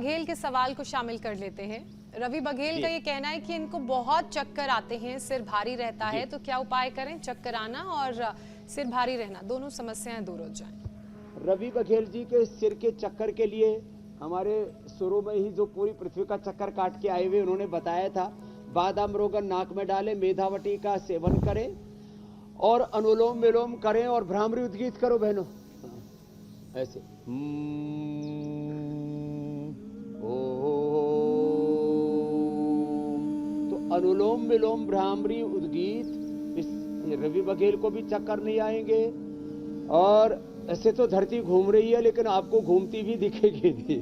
बघेल के सवाल को शामिल कर लेते हैं। रवि बघेल का ये कहना है कि इनको बहुत चक्कर आते हैं, सिर भारी रहता है, तो क्या उपाय करें? चक्कर आना और सिर भारी रहना, दोनों समस्याएं दूर हो जाएं। रवि बघेल जी के सिर के चक्कर के लिए हमारे शुरू में ही जो पूरी पृथ्वी का चक्कर काट के आए हुए उन्होंने बताया था, बादाम रोगन नाक में डालें, मेधावटी का सेवन करें और अनुलोम विलोम करें और भ्रामरी उद्गीत करो बहनों, ऐसे तो अनुलोम विलोम भ्रामरी उद्गीत, इस रवि बघेल को भी चक्कर नहीं आएंगे। और ऐसे तो धरती घूम रही है लेकिन आपको घूमती भी दिखेगी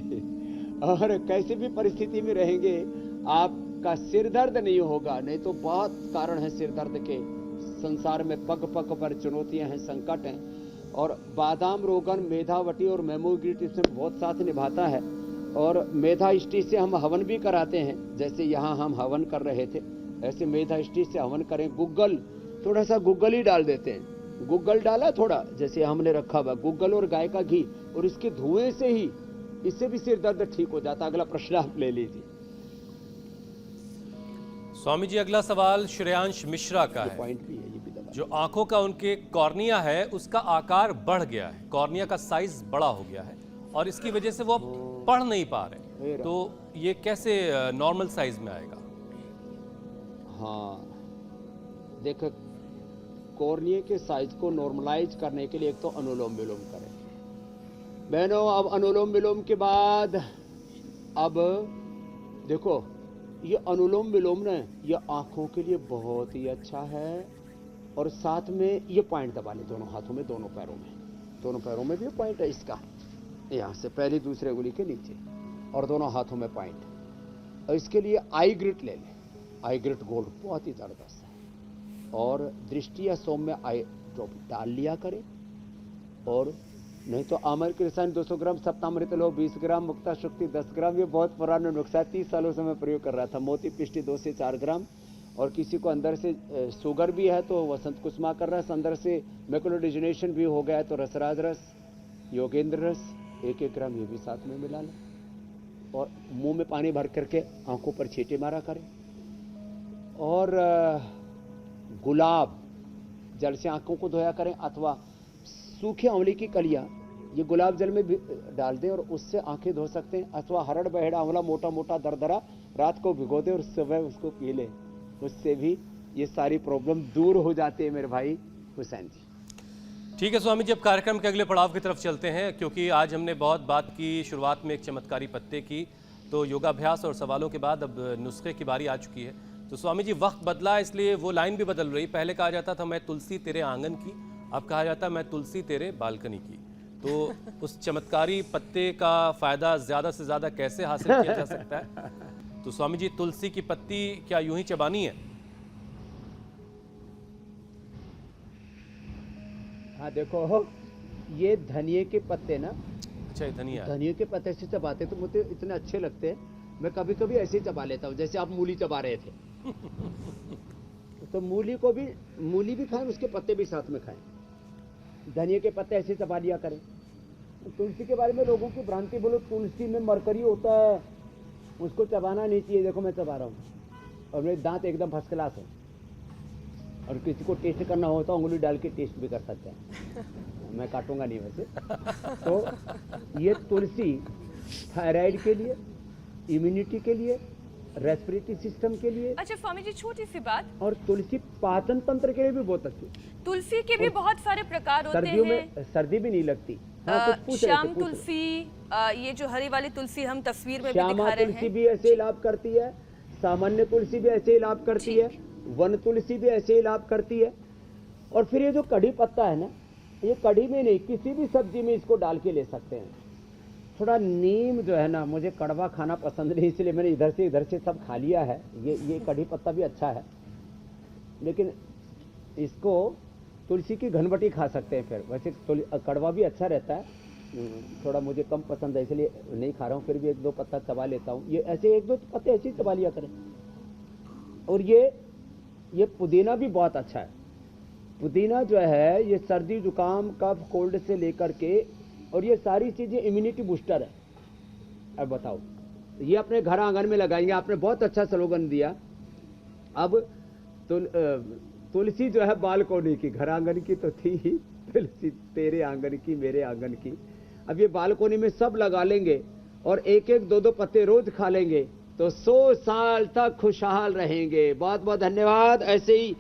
और कैसी भी परिस्थिति में रहेंगे आपका सिर दर्द नहीं होगा। नहीं तो बहुत कारण है सिर दर्द के, संसार में पग पग पर चुनौतियां हैं, संकट हैं। और बादाम रोगन, मेधावटी और मेमोग्रीट इसमें बहुत साथ निभाता है। और मेधा इष्टि से हम हवन भी कराते हैं, जैसे यहाँ हम हवन कर रहे थे, ऐसे मेधा इष्टि से हवन करें। गुग्गल, थोड़ा सा गुग्गल ही डाल देते हैं, गुग्गल डाला थोड़ा, जैसे हमने रखा हुआ गुग्गल और गाय का घी, और इसके धुएं से ही, इससे भी सिर दर्द ठीक हो जाता। अगला प्रश्न आप ले लीजिए। स्वामी जी, अगला सवाल श्रेयांश मिश्रा का है। पॉइंट भी है, ये भी दबा। जो आंखों का उनके कॉर्निया है उसका आकार बढ़ गया है, कॉर्निया का साइज बड़ा हो गया है और इसकी वजह से वो पढ़ नहीं पा रहे, तो ये कैसे नॉर्मल साइज में आएगा? हाँ देखो, कॉर्निया के साइज को नॉर्मलाइज करने के लिए एक तो अनुलोम विलोम करें बहनों। अब अनुलोम विलोम के बाद अब देखो, ये अनुलोम विलोम ना, ये आंखों के लिए बहुत ही अच्छा है। और साथ में ये पॉइंट दबा ले दोनों हाथों में, दोनों पैरों में भी पॉइंट है इसका, यहाँ से पहली दूसरे उंगली के नीचे और दोनों हाथों में पॉइंट। और इसके लिए आई ग्रिट ले लें, आई ग्रिट गोल्ड बहुत ही जबरदस्त है। और दृष्टि या सौम्य आई ड्रॉप डाल लिया करें। और नहीं तो आमर के रसायन 200 ग्राम, सप्तामृत लो 20 ग्राम, मुक्ता शक्ति 10 ग्राम, ये बहुत पुराना नुस्खा है, 30 सालों से मैं प्रयोग कर रहा था। मोती पिष्टी 2 से 4 ग्राम। और किसी को अंदर से शुगर भी है तो वसंत कुसुमा कर रहा है, अंदर से मैकुलोडिजनेशन भी हो गया है तो रसराज रस, योगेंद्र रस 1-1 ग्राम ये भी साथ में मिला लें। और मुंह में पानी भर करके आंखों पर छींटे मारा करें। और गुलाब जल से आंखों को धोया करें, अथवा सूखे आंवले की कलियां ये गुलाब जल में भी डाल दें और उससे आंखें धो सकते हैं। अथवा हरड़ बहेड़ा आंवला मोटा मोटा दरदरा रात को भिगो दें और सुबह उसको पी लें, उससे भी ये सारी प्रॉब्लम दूर हो जाती है मेरे भाई हुसैन जी। ठीक है स्वामी जी, अब कार्यक्रम के अगले पड़ाव की तरफ चलते हैं, क्योंकि आज हमने बहुत बात की शुरुआत में एक चमत्कारी पत्ते की, तो योगाभ्यास और सवालों के बाद अब नुस्खे की बारी आ चुकी है। तो स्वामी जी, वक्त बदला इसलिए वो लाइन भी बदल रही। पहले कहा जाता था मैं तुलसी तेरे आंगन की, अब कहा जाता है मैं तुलसी तेरे बालकनी की। तो उस चमत्कारी पत्ते का फायदा ज्यादा से ज्यादा कैसे हासिल किया जा सकता है? तो स्वामी जी, तुलसी की पत्ती क्या यूं ही चबानी है? हाँ देखो, ये धनिए के पत्ते ना, अच्छा धनिया, धनिए के पत्ते से चबाते तो मुझे इतने अच्छे लगते हैं, मैं कभी कभी ऐसे ही चबा लेता हूँ, जैसे आप मूली चबा रहे थे तो मूली भी खाएं, उसके पत्ते भी साथ में खाएं। धनिए के पत्ते ऐसे चबा लिया करें। तुलसी के बारे में लोगों की भ्रांति, बोलो तुलसी में मरकरी होता है, उसको चबाना नहीं चाहिए। देखो मैं चबा रहा हूँ और मेरे दांत एकदम फर्स्ट क्लास है। और किसी को टेस्ट करना हो तो उंगली डाल के टेस्ट भी कर सकते हैं, मैं काटूंगा नहीं वैसे। तो ये तुलसी थायराइड के लिए, इम्यूनिटी के लिए, रेस्पिरेटरी सिस्टम के लिए। अच्छा स्वामी जी, छोटी सी बात, और तुलसी पाचन तंत्र के लिए भी बहुत अच्छी। तुलसी के भी बहुत सारे प्रकार होते हैं। सर्दियों में सर्दी भी नहीं लगती। श्याम तुलसी, ये जो हरी वाली तुलसी हम तस्वीर में भी दिखा रहे हैं, तुलसी भी ऐसे लाभ करती है, सामान्य तुलसी भी ऐसे लाभ करती है, वन तुलसी भी ऐसे लाभ करती है। और फिर ये जो कढ़ी पत्ता है ना, ये कढ़ी में नहीं, किसी भी सब्जी में इसको डाल के ले सकते हैं। थोड़ा नीम जो है ना, मुझे कड़वा खाना पसंद नहीं, इसलिए मैंने इधर से सब खा लिया है। ये कढ़ी पत्ता भी अच्छा है, लेकिन इसको तुलसी की घनबटी खा सकते हैं। फिर वैसे कड़वा भी अच्छा रहता है, थोड़ा मुझे कम पसंद है इसलिए नहीं खा रहा हूँ, फिर भी 1-2 पत्ता चबा लेता हूँ। ये ऐसे 1-2 पत्ते ऐसे ही चबा लिया करें। और ये पुदीना भी बहुत अच्छा है। पुदीना जो है ये सर्दी जुकाम कफ कोल्ड से लेकर के, और ये सारी चीजें इम्यूनिटी बूस्टर है। अब बताओ, ये अपने घर आंगन में लगाएंगे। आपने बहुत अच्छा स्लोगन दिया। अब तुलसी जो है बालकोनी की, घर आंगन की तो थी ही, तुलसी तेरे आंगन की मेरे आंगन की, अब ये बालकोनी में सब लगा लेंगे और एक एक दो दो पत्ते रोज खा लेंगे तो 100 साल तक खुशहाल रहेंगे। बहुत बहुत धन्यवाद। ऐसे ही